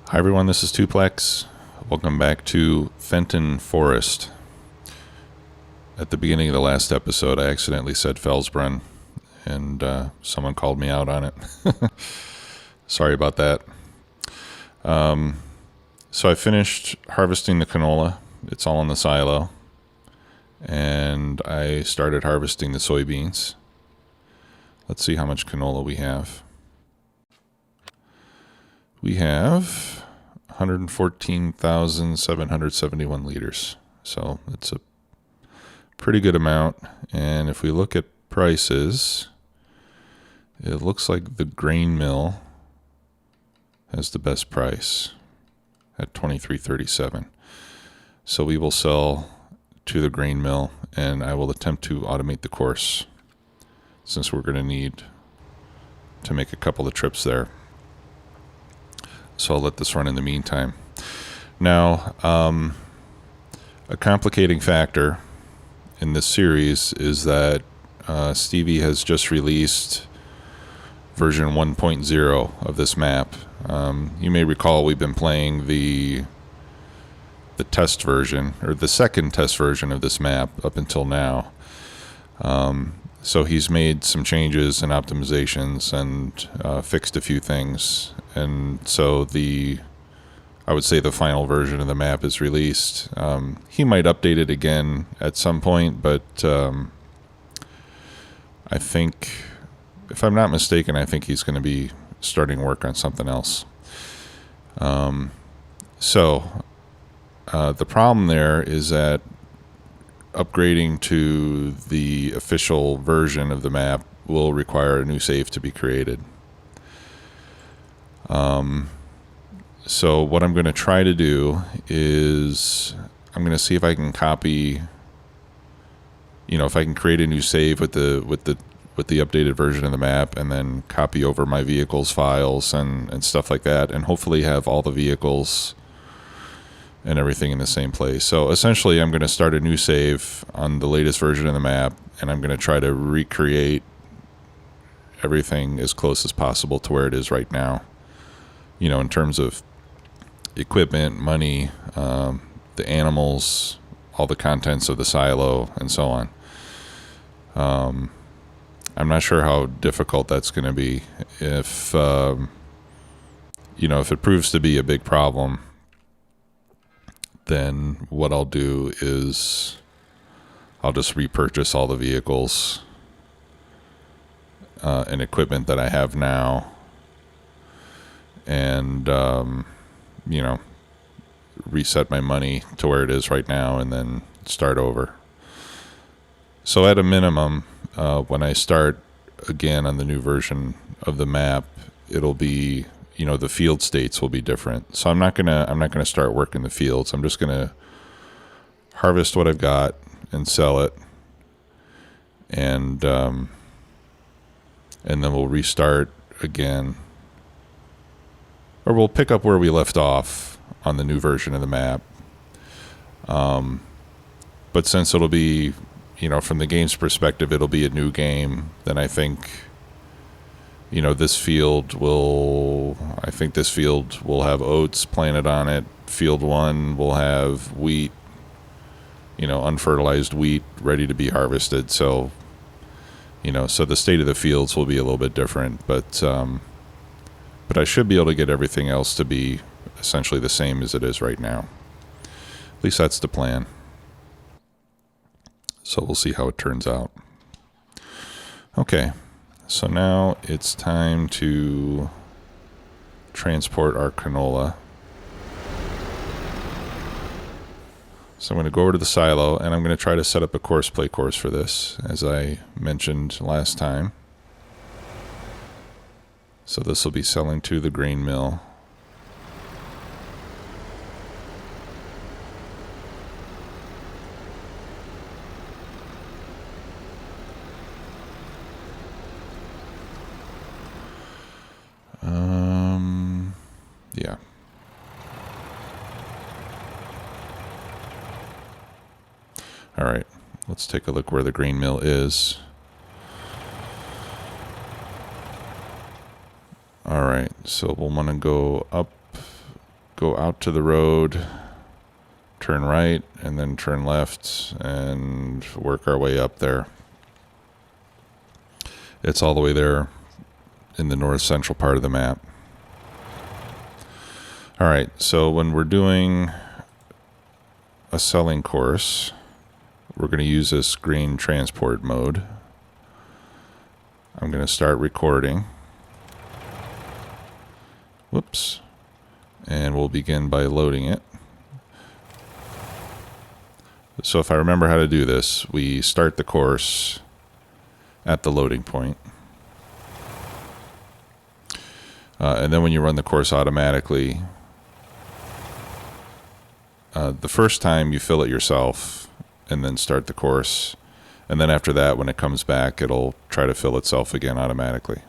Hi everyone, this is Tuplex. Welcome back to Fenton Forest. At the beginning of the last episode, I accidentally said Felsbrunn, and someone called me out on it. Sorry about that. So I finished harvesting the canola. It's all in the silo. And I started harvesting the soybeans. Let's see how much canola we have. We have 114,771 liters. So it's a pretty good amount. And if we look at prices, it looks like the grain mill has the best price at $23.37. So we will sell to the grain mill, and I will attempt to automate the course since we're going to need to make a couple of trips there. So I'll let this run in the meantime. Now, a complicating factor in this series is that Stevie has just released version 1.0 of this map. You may recall we've been playing the test version, or the second test version of this map up until now. So he's made some changes and optimizations and fixed a few things. And so I would say the final version of the map is released. He might update it again at some point, but I think, if I'm not mistaken, I think he's going to be starting work on something else. So the problem there is that upgrading to the official version of the map will require a new save to be created. So what I'm going to try to do is I'm going to see if I can copy, if I can create a new save with the updated version of the map, and then copy over my vehicles files and stuff like that, and hopefully have all the vehicles and everything in the same place. So essentially I'm going to start a new save on the latest version of the map, and I'm going to try to recreate everything as close as possible to where it is right now, in terms of equipment, money, the animals, all the contents of the silo, and so on. I'm not sure how difficult that's going to be. If it proves to be a big problem, then what I'll do is I'll just repurchase all the vehicles and equipment that I have now, and reset my money to where it is right now, and then start over. So at a minimum, when I start again on the new version of the map, it'll be, the field states will be different. So I'm not gonna start working the fields. I'm just gonna harvest what I've got and sell it, and then we'll restart again, or we'll pick up where we left off on the new version of the map. But since it'll be, from the game's perspective, it'll be a new game, then I think, this field will have oats planted on it. Field 1 will have wheat, unfertilized wheat ready to be harvested. So, so the state of the fields will be a little bit different, but I should be able to get everything else to be essentially the same as it is right now. At least that's the plan. So we'll see how it turns out. Okay, so now it's time to transport our canola. So I'm going to go over to the silo, and I'm going to try to set up a play course for this, as I mentioned last time. So this will be selling to the grain mill. Yeah. All right, let's take a look where the grain mill is. All right, so we'll want to go up go out to the road, turn right, and then turn left, and work our way up there. It's all the way there in the north central part of the map. All right, so when we're doing a selling course, we're going to use this green transport mode. I'm going to start recording. Whoops. And we'll begin by loading it. So if I remember how to do this, we start the course at the loading point. And then when you run the course automatically, the first time you fill it yourself and then start the course. And then after that, when it comes back, it'll try to fill itself again automatically.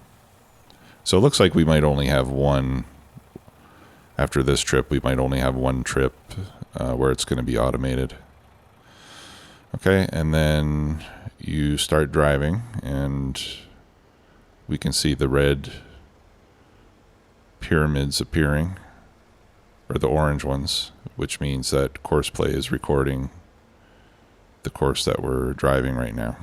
So it looks like we might only have one. After this trip, we might only have one trip where it's going to be automated. Okay, and then you start driving, and we can see the red pyramids appearing, or the orange ones, which means that course play is recording the course that we're driving right now.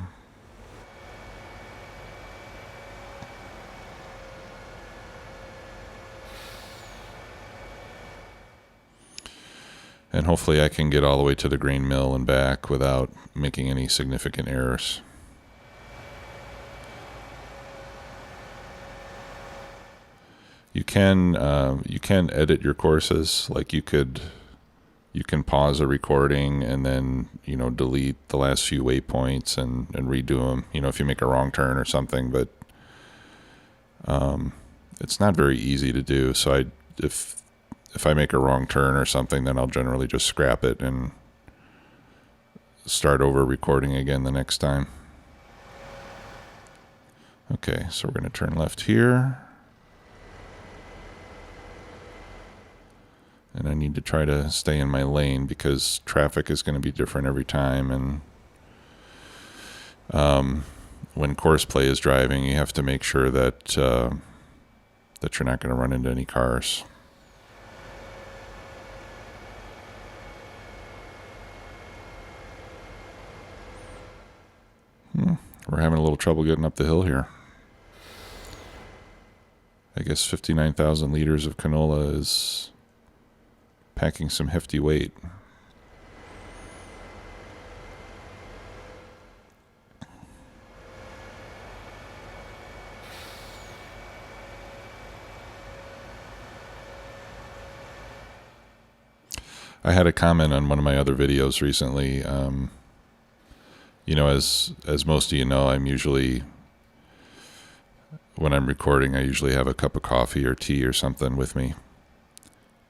And hopefully I can get all the way to the grain mill and back without making any significant errors. You can edit your courses. Like you can pause a recording and then delete the last few waypoints and redo them. If you make a wrong turn or something, but it's not very easy to do. So if I make a wrong turn or something, then I'll generally just scrap it and start over recording again the next time. Okay, so we're going to turn left here. And I need to try to stay in my lane because traffic is going to be different every time. And when course play is driving, you have to make sure that you're not going to run into any cars. We're having a little trouble getting up the hill here. I guess 59,000 liters of canola is packing some hefty weight. I had a comment on one of my other videos recently. As most of you know, I'm usually, when I'm recording, I usually have a cup of coffee or tea or something with me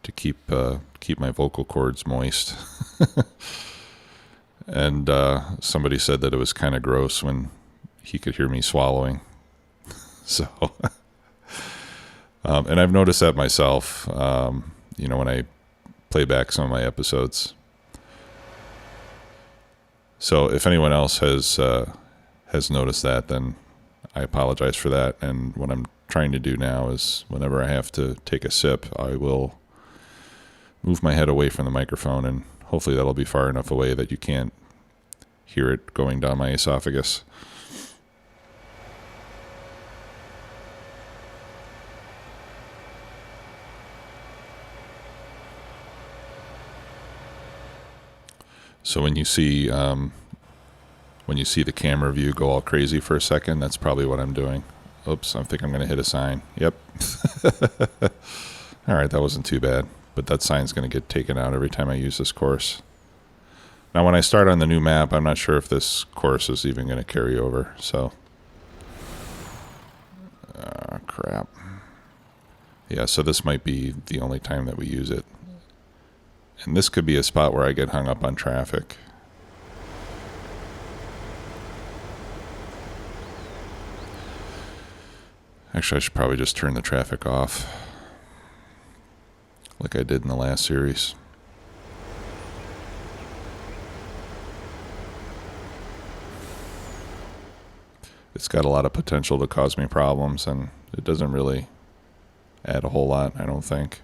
to keep my vocal cords moist. And somebody said that it was kind of gross when he could hear me swallowing. So, and I've noticed that myself, when I play back some of my episodes. So if anyone else has noticed that, then I apologize for that. And what I'm trying to do now is whenever I have to take a sip, I will move my head away from the microphone, and hopefully that'll be far enough away that you can't hear it going down my esophagus. So when you see the camera view go all crazy for a second, that's probably what I'm doing. Oops, I think I'm going to hit a sign. Yep. All right, that wasn't too bad. But that sign's going to get taken out every time I use this course. Now, when I start on the new map, I'm not sure if this course is even going to carry over. So, crap. Yeah, so this might be the only time that we use it. And this could be a spot where I get hung up on traffic. Actually, I should probably just turn the traffic off, like I did in the last series. It's got a lot of potential to cause me problems, and it doesn't really add a whole lot, I don't think.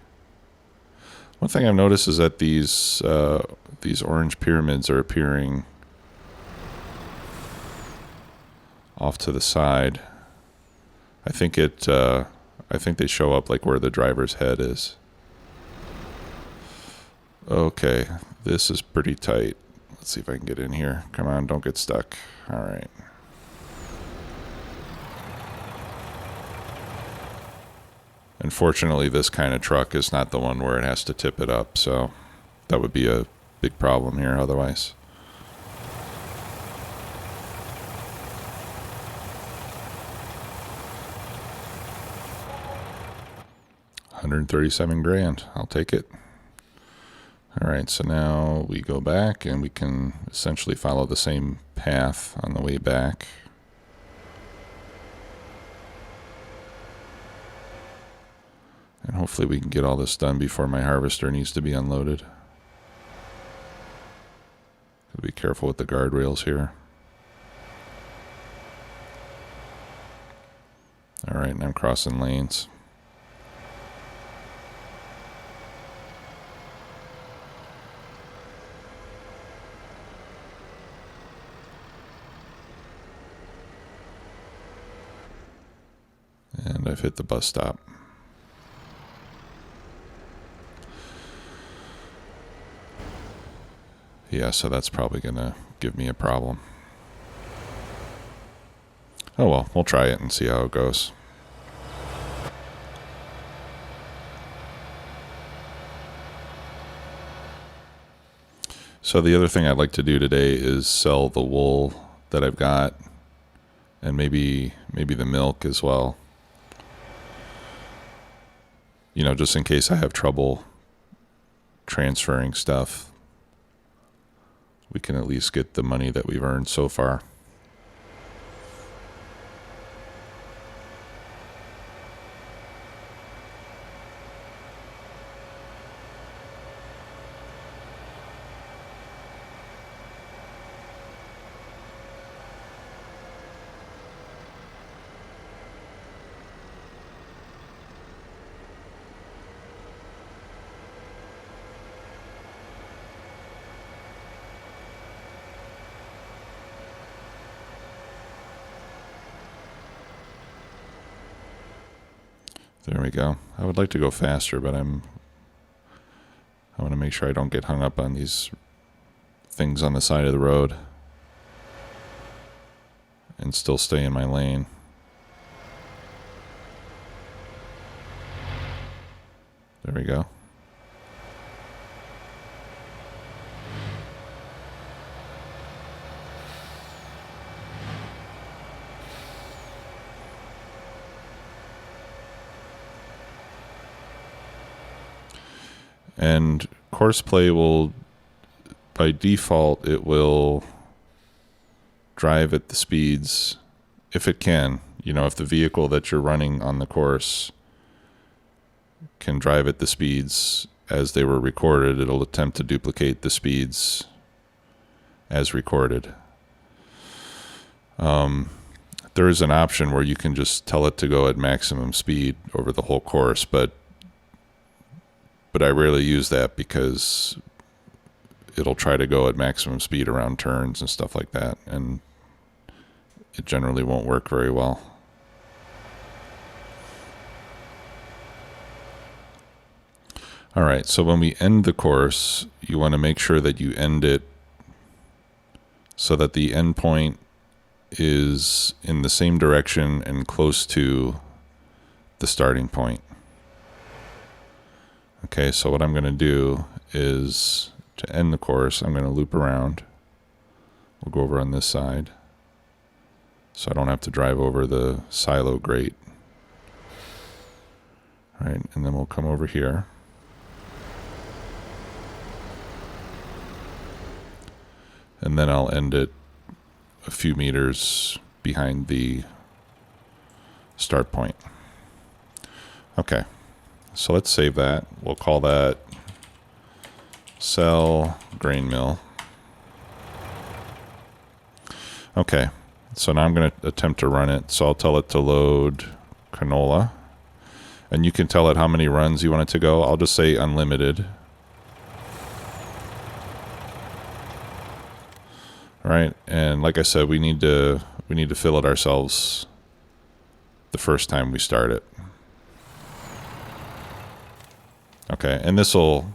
One thing I've noticed is that these orange pyramids are appearing off to the side. I think they show up like where the driver's head is. Okay, this is pretty tight. Let's see if I can get in here. Come on, don't get stuck. All right. Unfortunately, this kind of truck is not the one where it has to tip it up, so that would be a big problem here otherwise. $137,000. I'll take it. All right, so now we go back and we can essentially follow the same path on the way back. And hopefully we can get all this done before my harvester needs to be unloaded. Gotta be careful with the guardrails here. All right, and I'm crossing lanes. And I've hit the bus stop. Yeah, so that's probably going to give me a problem. Oh well, we'll try it and see how it goes. So the other thing I'd like to do today is sell the wool that I've got, and maybe the milk as well. You know, just in case I have trouble transferring stuff, we can at least get the money that we've earned so far. There we go. I would like to go faster, but I want to make sure I don't get hung up on these things on the side of the road and still stay in my lane. There we go. And course play will, by default, it will drive at the speeds, if it can. You know, if the vehicle that you're running on the course can drive at the speeds as they were recorded, it'll attempt to duplicate the speeds as recorded. There is an option where you can just tell it to go at maximum speed over the whole course, but I rarely use that because it'll try to go at maximum speed around turns and stuff like that, and it generally won't work very well. All right, so when we end the course, you want to make sure that you end it so that the end point is in the same direction and close to the starting point. Okay, so what I'm going to do is, to end the course, I'm going to loop around. We'll go over on this side, so I don't have to drive over the silo grate. All right, and then we'll come over here. And then I'll end it a few meters behind the start point. Okay. So let's save that. We'll call that sell grain mill. Okay, so now I'm going to attempt to run it. So I'll tell it to load canola. And you can tell it how many runs you want it to go. I'll just say unlimited All right, and like I said, we need to fill it ourselves the first time we start it. Okay, and this will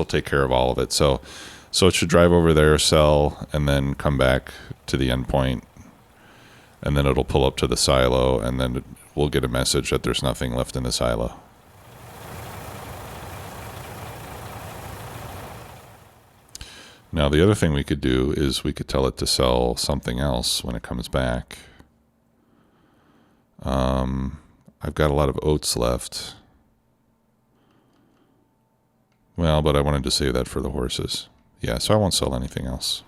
take care of all of it. So it should drive over there, sell, and then come back to the endpoint, and then it'll pull up to the silo, and then we'll get a message that there's nothing left in the silo. Now, the other thing we could do is we could tell it to sell something else when it comes back. I've got a lot of oats left. Well, but I wanted to save that for the horses. Yeah, so I won't sell anything else.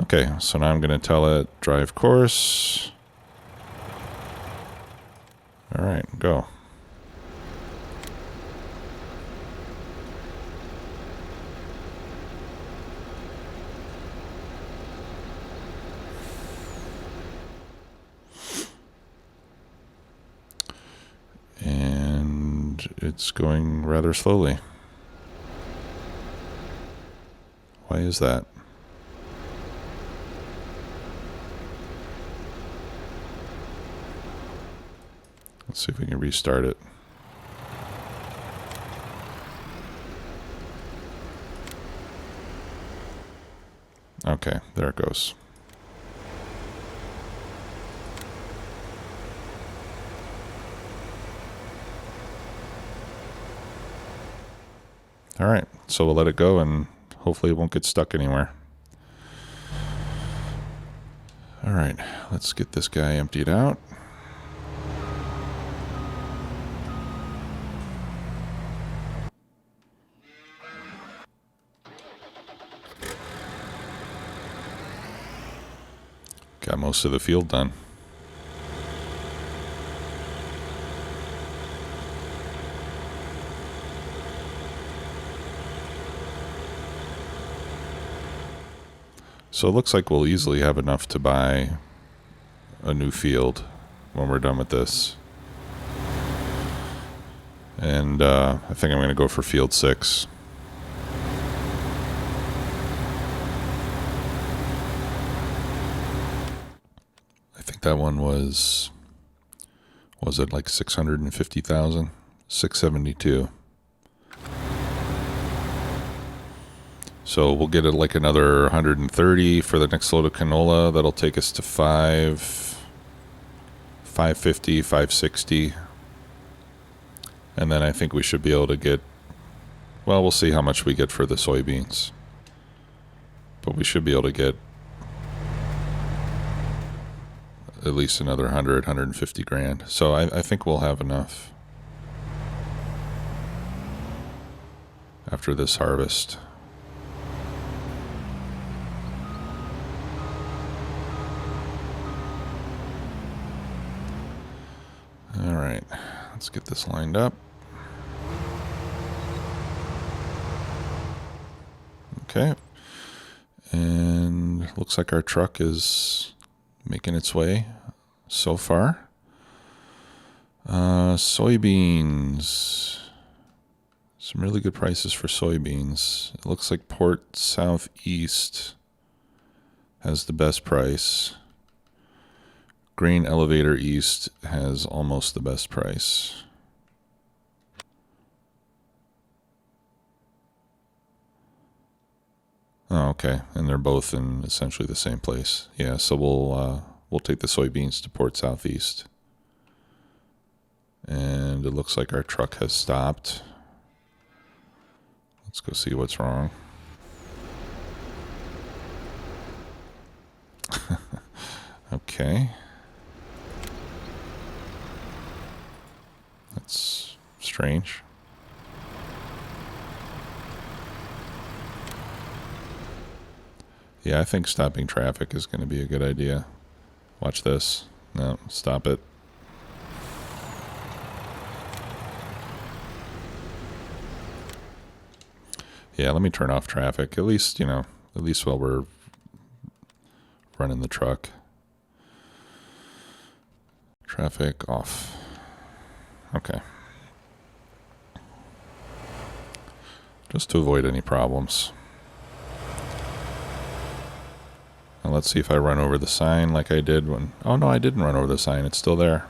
Okay, so now I'm going to tell it drive course. All right, go. And it's going rather slowly. Why is that? Let's see if we can restart it. Okay, there it goes. All right, so we'll let it go and hopefully it won't get stuck anywhere. All right, let's get this guy emptied out. Got most of the field done. So it looks like we'll easily have enough to buy a new field when we're done with this. And I think I'm going to go for field 6. I think that one was it like 650,000? 672. So we'll get it like another 130 for the next load of canola. That'll take us to 550, 560. And then I think we should be able to get, well, we'll see how much we get for the soybeans. But we should be able to get at least another 100, 150 grand. So I think we'll have enough after this harvest. All right, let's get this lined up. Okay, and looks like our truck is making its way so far. Soybeans. Some really good prices for soybeans. It looks like Port Southeast has the best price. Grain Elevator East has almost the best price. Oh, okay, and they're both in essentially the same place. Yeah, so we'll take the soybeans to Port Southeast. And it looks like our truck has stopped. Let's go see what's wrong. Okay. That's strange. Yeah, I think stopping traffic is going to be a good idea. Watch this. No, stop it. Yeah, let me turn off traffic. At least, at least while we're running the truck. Traffic off. Okay. Just to avoid any problems. let's see if I run over the sign like I did when... Oh, no, I didn't run over the sign. It's still there.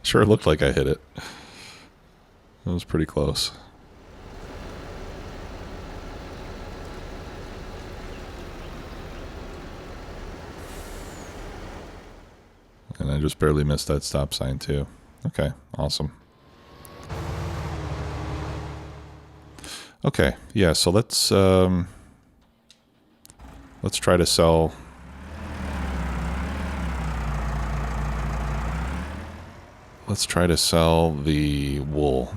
Sure looked like I hit it. It was pretty close. And I just barely missed that stop sign too. Okay, awesome. Okay, yeah, so let's try to sell... Let's try to sell the wool.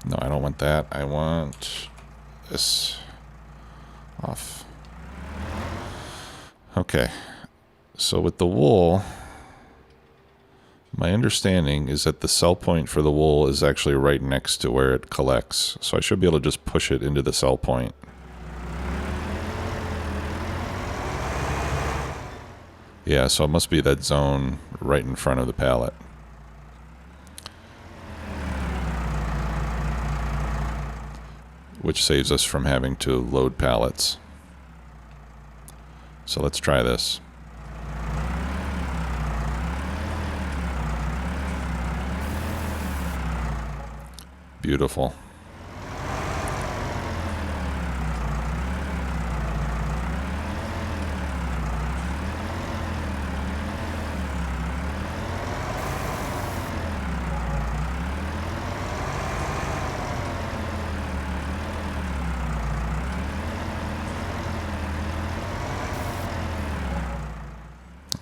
No, I don't want that. I want this off. Okay. So with the wool, my understanding is that the sell point for the wool is actually right next to where it collects. So I should be able to just push it into the sell point. Yeah, so it must be that zone right in front of the pallet. Which saves us from having to load pallets. So let's try this. Beautiful.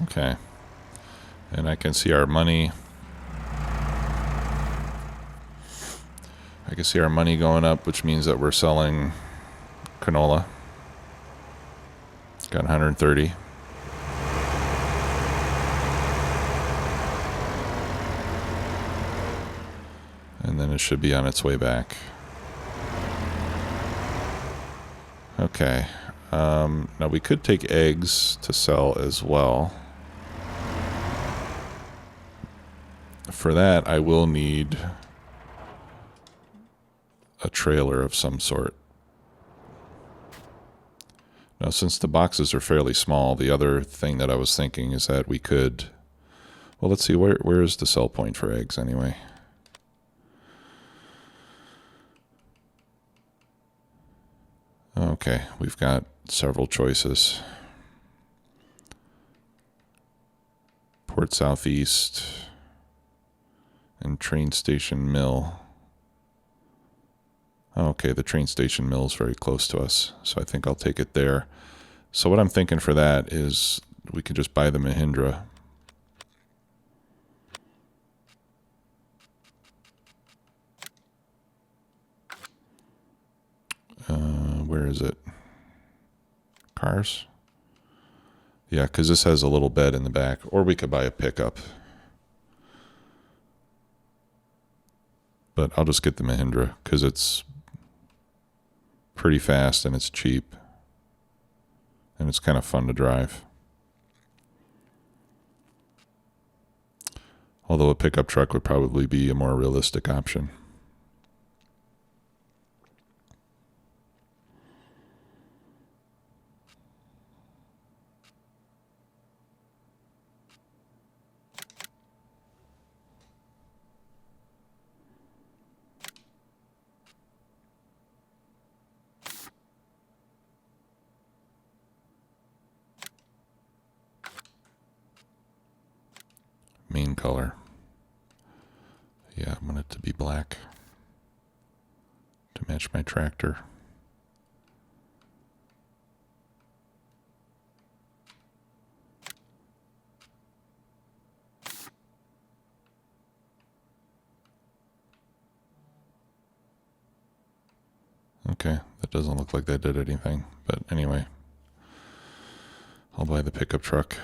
Okay. And I can see our money. I can see our money going up, which means that we're selling canola. Got 130. And then it should be on its way back. Okay. Now we could take eggs to sell as well. For that, I will need a trailer of some sort. Now, since the boxes are fairly small, the other thing that I was thinking is that we could... Well, let's see, where is the sell point for eggs anyway? Okay, we've got several choices. Port Southeast and Train Station Mill. Okay, the train station mill is very close to us, so I think I'll take it there. So what I'm thinking for that is we could just buy the Mahindra. Where is it? Cars? Yeah, because this has a little bed in the back. Or we could buy a pickup. But I'll just get the Mahindra because it's pretty fast and it's cheap. And it's kind of fun to drive. Although a pickup truck would probably be a more realistic option. Main color. Yeah, I want it to be black to match my tractor. Okay, that doesn't look like that did anything, but anyway, I'll buy the pickup truck.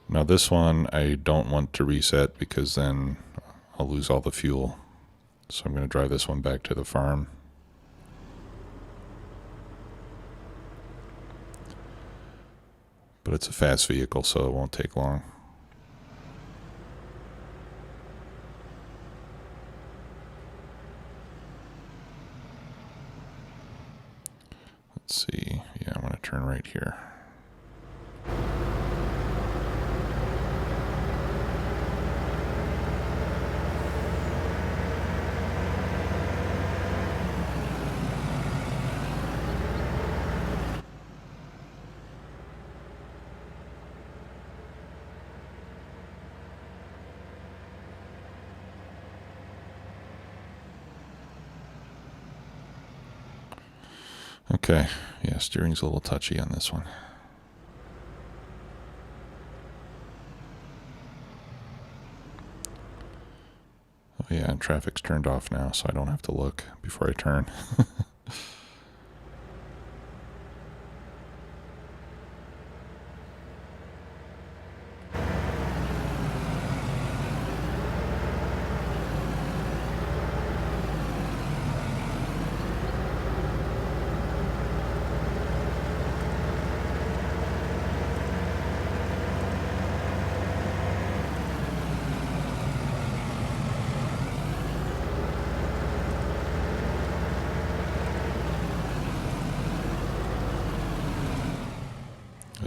Now this one I don't want to reset because then I'll lose all the fuel. So I'm going to drive this one back to the farm. But it's a fast vehicle, so it won't take long. Let's see. Yeah, I want to turn right here. Okay, yeah, steering's a little touchy on this one. Oh yeah, and traffic's turned off now, so I don't have to look before I turn.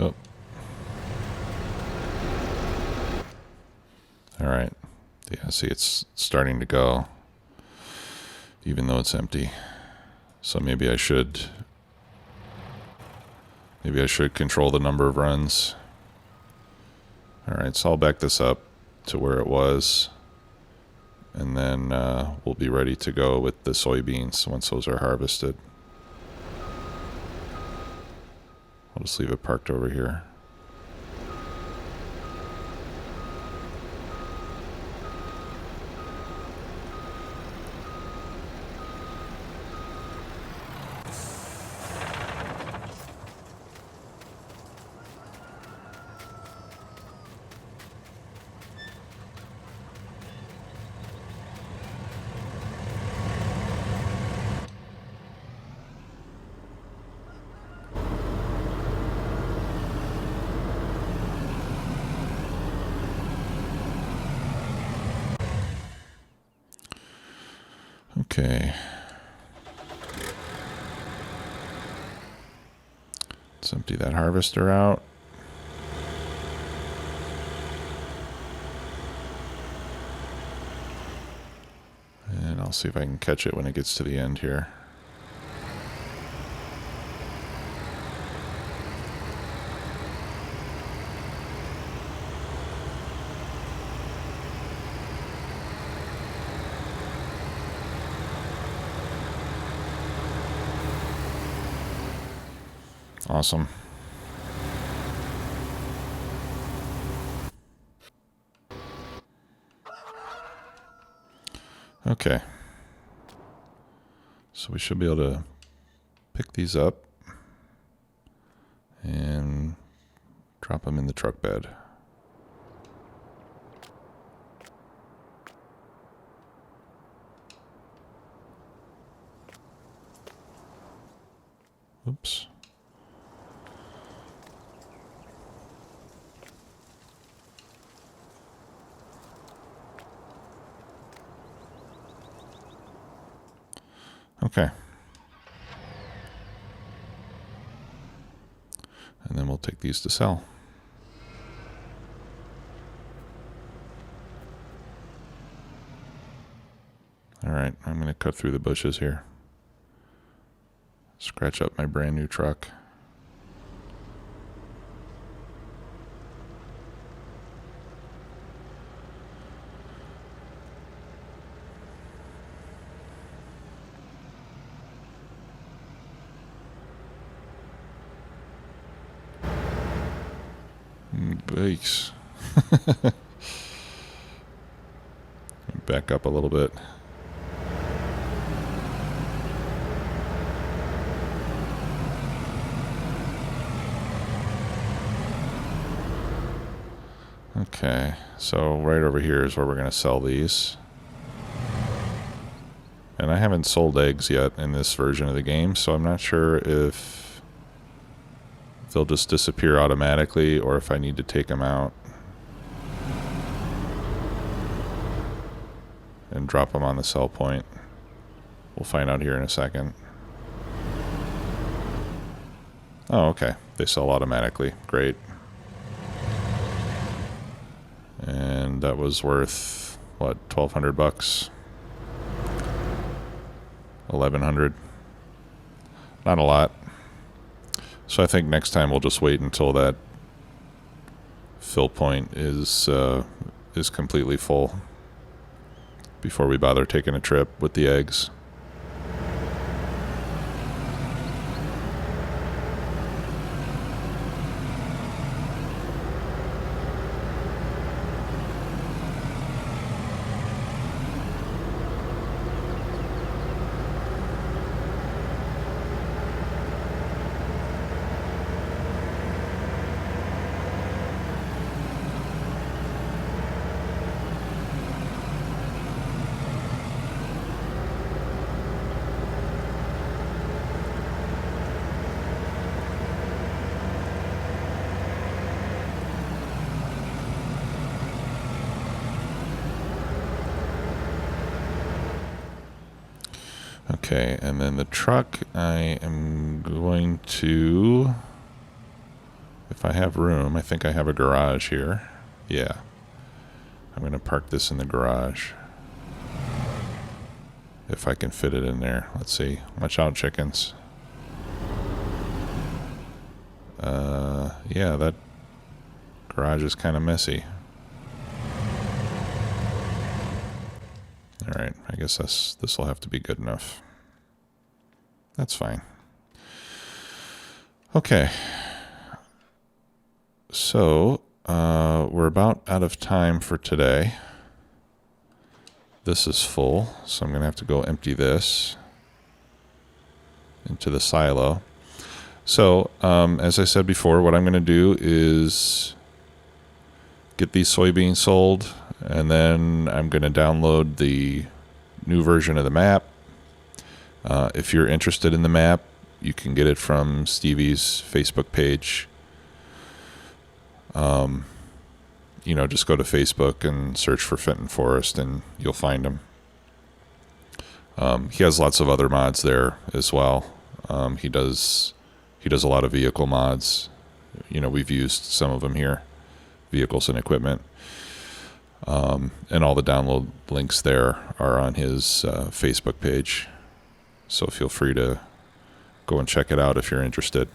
Oh. All right. Yeah, see, it's starting to go, even though it's empty. So maybe I should control the number of runs. All right, so I'll back this up to where it was, and then we'll be ready to go with the soybeans once those are harvested. I'll just leave it parked over here. Okay. Let's empty that harvester out. And I'll see if I can catch it when it gets to the end here. Awesome. Okay. So we should be able to pick these up and drop them in the truck bed. Oops. Okay. And then we'll take these to sell. All right, I'm going to cut through the bushes here. Scratch up my brand new truck. Bakes. Back up a little bit. Okay, so right over here is where we're going to sell these. And I haven't sold eggs yet in this version of the game, so I'm not sure if they'll just disappear automatically, or if I need to take them out and drop them on the sell point. We'll find out here in a second. Oh, okay. They sell automatically. Great. And that was worth, what, 1,200 bucks? 1,100. Not a lot. So I think next time we'll just wait until that fill point is completely full before we bother taking a trip with the eggs. Okay, and then the truck, I am going to, if I have room, I think I have a garage here. Yeah. I'm going to park this in the garage. If I can fit it in there. Let's see. Watch out, chickens. Yeah, that garage is kind of messy. Alright, I guess this will have to be good enough. That's fine. Okay. So, we're about out of time for today. This is full, so I'm going to have to go empty this into the silo. So, as I said before, what I'm going to do is get these soybeans sold, and then I'm going to download the new version of the map. If you're interested in the map, you can get it from Stevie's Facebook page. You know, just go to Facebook and search for Fenton Forest and you'll find him. He has lots of other mods there as well. He does a lot of vehicle mods. You know, we've used some of them here, vehicles and equipment. And all the download links there are on his Facebook page. So feel free to go and check it out if you're interested.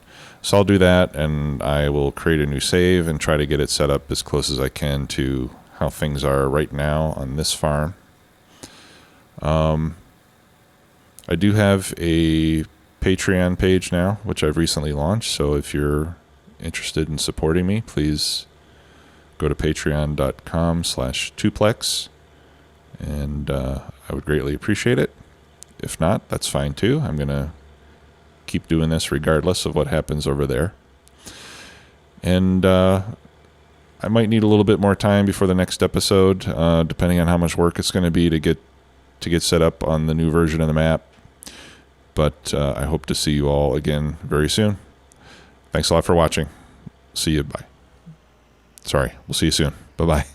So I'll do that, and I will create a new save and try to get it set up as close as I can to how things are right now on this farm. I do have a Patreon page now, which I've recently launched. So if you're interested in supporting me, please go to patreon.com/Tuplex, and I would greatly appreciate it. If not, that's fine too. I'm going to keep doing this regardless of what happens over there. And I might need a little bit more time before the next episode, depending on how much work it's going to be to get set up on the new version of the map. But I hope to see you all again very soon. Thanks a lot for watching. See you. Bye. Sorry. We'll see you soon. Bye-bye.